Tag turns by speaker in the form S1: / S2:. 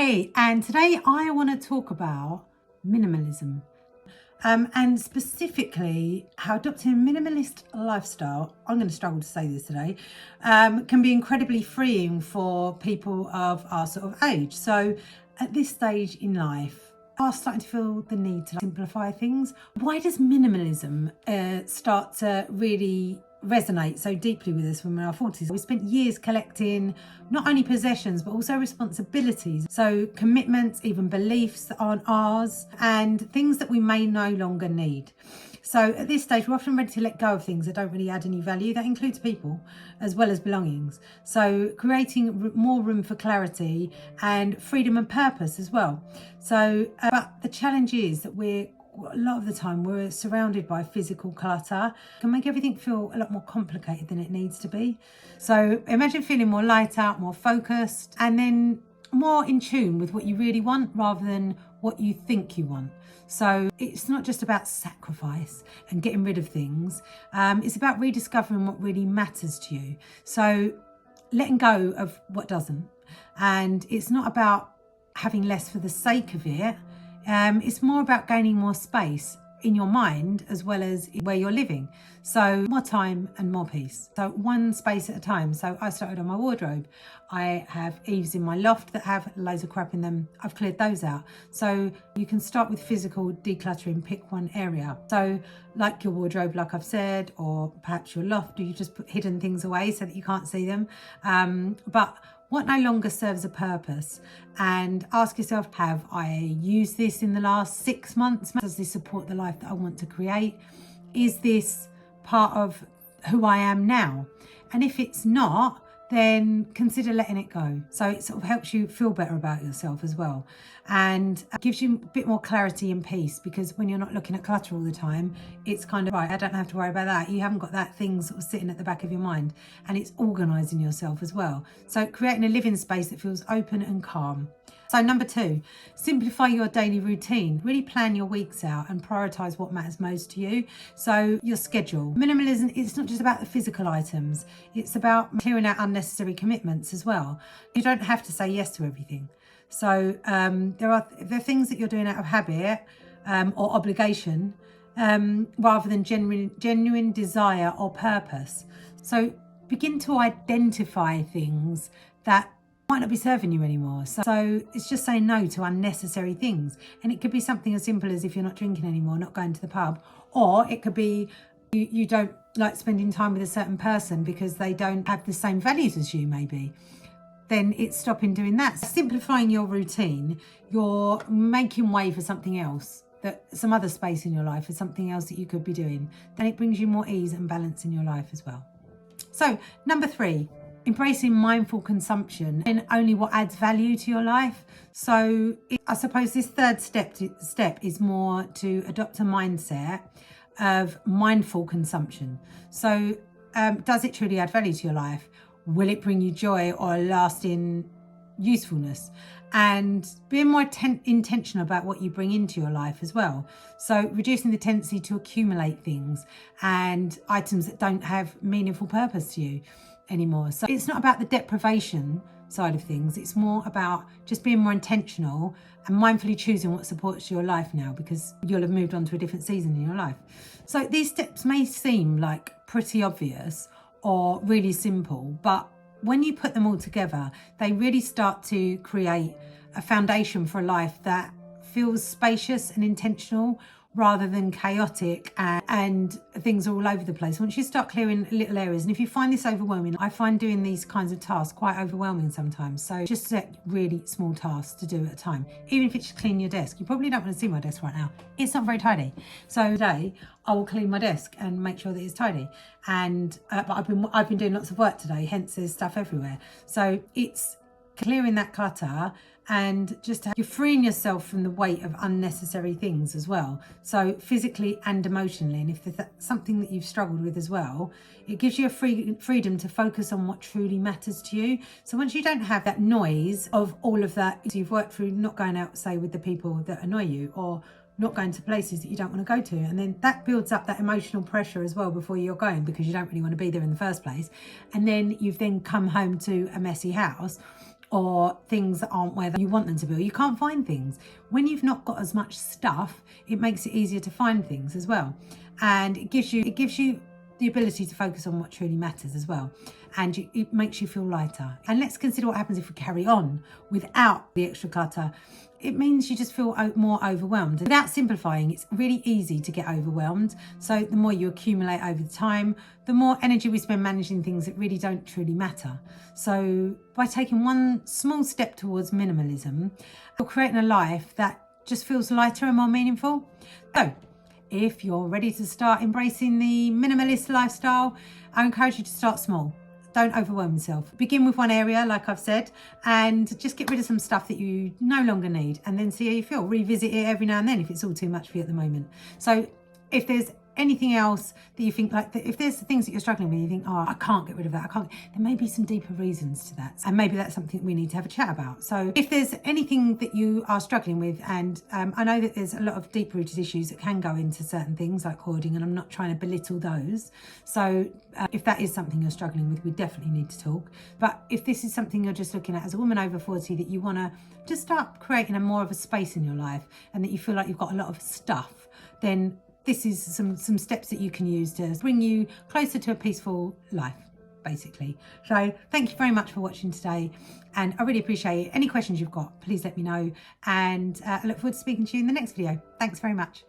S1: Hi, and today I want to talk about minimalism and specifically how adopting a minimalist lifestyle, I'm going to struggle to say this today, can be incredibly freeing for people of our sort of age. So at this stage in life, are starting to feel the need to simplify things. Why does minimalism start to really resonate so deeply with us when we're in our 40s? We spent years collecting not only possessions but also responsibilities, so commitments, even beliefs that aren't ours, and things that we may no longer need. So at this stage, we're often ready to let go of things that don't really add any value. That includes people as well as belongings. So creating more room for clarity and freedom and purpose as well. So, but the challenge is that a lot of the time we're surrounded by physical clutter. It can make everything feel a lot more complicated than it needs to be. So imagine feeling more light out, more focused, and then more in tune with what you really want rather than what you think you want. So it's not just about sacrifice and getting rid of things. It's about rediscovering what really matters to you. So letting go of what doesn't. And it's not about having less for the sake of it. It's more about gaining more space in your mind as well as where you're living. So more time and more peace. So one space at a time. So I started on my wardrobe. I have eaves in my loft that have loads of crap in them. I've cleared those out. So you can start with physical decluttering, pick one area. So like your wardrobe, like I've said, or perhaps your loft, or you just put hidden things away so that you can't see them. But what no longer serves a purpose, and ask yourself, have I used this in the last 6 months? Does this support the life that I want to create? Is this part of who I am now? And if it's not, then consider letting it go. So it sort of helps you feel better about yourself as well, and gives you a bit more clarity and peace, because when you're not looking at clutter all the time, it's kind of, right, I don't have to worry about that. You haven't got that thing sort of sitting at the back of your mind, and it's organising yourself as well. So creating a living space that feels open and calm. So number 2, simplify your daily routine. Really plan your weeks out and prioritise what matters most to you. So your schedule. Minimalism, it's not just about the physical items. It's about clearing out unnecessary commitments as well. You don't have to say yes to everything. So there are things that you're doing out of habit or obligation rather than genuine desire or purpose. So begin to identify things that might not be serving you anymore. So it's just saying no to unnecessary things. And it could be something as simple as, if you're not drinking anymore, not going to the pub, or it could be you don't like spending time with a certain person because they don't have the same values as you maybe. Then it's stopping doing that. Simplifying your routine, you're making way for something else, that some other space in your life, for something else that you could be doing. Then it brings you more ease and balance in your life as well. So number 3, embracing mindful consumption and only what adds value to your life. So I suppose this third step is more to adopt a mindset of mindful consumption. So does it truly add value to your life? Will it bring you joy or lasting usefulness? And being more intentional about what you bring into your life as well. So reducing the tendency to accumulate things and items that don't have meaningful purpose to you anymore. So it's not about the deprivation side of things. It's more about just being more intentional and mindfully choosing what supports your life now, because you'll have moved on to a different season in your life. So these steps may seem like pretty obvious or really simple, but when you put them all together, they really start to create a foundation for a life that feels spacious and intentional rather than chaotic and things are all over the place. Once you start clearing little areas, and if you find this overwhelming, I find doing these kinds of tasks quite overwhelming sometimes. So just set really small tasks to do at a time. Even if it's just clean your desk. You probably don't want to see my desk right now. It's not very tidy. So today I will clean my desk and make sure that it's tidy. And but I've been doing lots of work today, hence there's stuff everywhere. So it's clearing that clutter, and just you're freeing yourself from the weight of unnecessary things as well, so physically and emotionally. And if there's something that you've struggled with as well, it gives you a freedom to focus on what truly matters to you. So once you don't have that noise of all of that you've worked through, not going out, say, with the people that annoy you, or not going to places that you don't want to go to, and then that builds up that emotional pressure as well before you're going, because you don't really want to be there in the first place, and then you've then come home to a messy house, or things that aren't where you want them to be, or you can't find things. When you've not got as much stuff, it makes it easier to find things as well. And it gives you the ability to focus on what truly matters as well. And it makes you feel lighter. And let's consider what happens if we carry on without the extra clutter. It means you just feel more overwhelmed. Without simplifying, it's really easy to get overwhelmed. So the more you accumulate over the time, the more energy we spend managing things that really don't truly matter. So by taking one small step towards minimalism, you're creating a life that just feels lighter and more meaningful. So if you're ready to start embracing the minimalist lifestyle, I encourage you to start small. Don't overwhelm yourself. Begin with one area, like I've said, and just get rid of some stuff that you no longer need, and then see how you feel. Revisit it every now and then if it's all too much for you at the moment. So if there's anything else that you think, like, if there's things that you're struggling with, you think, oh, I can't get rid of that, there may be some deeper reasons to that, and maybe that's something we need to have a chat about. So if there's anything that you are struggling with, and I know that there's a lot of deep-rooted issues that can go into certain things like hoarding, and I'm not trying to belittle those. So if that is something you're struggling with, we definitely need to talk. But if this is something you're just looking at as a woman over 40, that you want to just start creating more of a space in your life, and that you feel like you've got a lot of stuff, then this is some steps that you can use to bring you closer to a peaceful life, basically. So thank you very much for watching today, and I really appreciate it. Any questions you've got, please let me know, and I look forward to speaking to you in the next video. Thanks very much.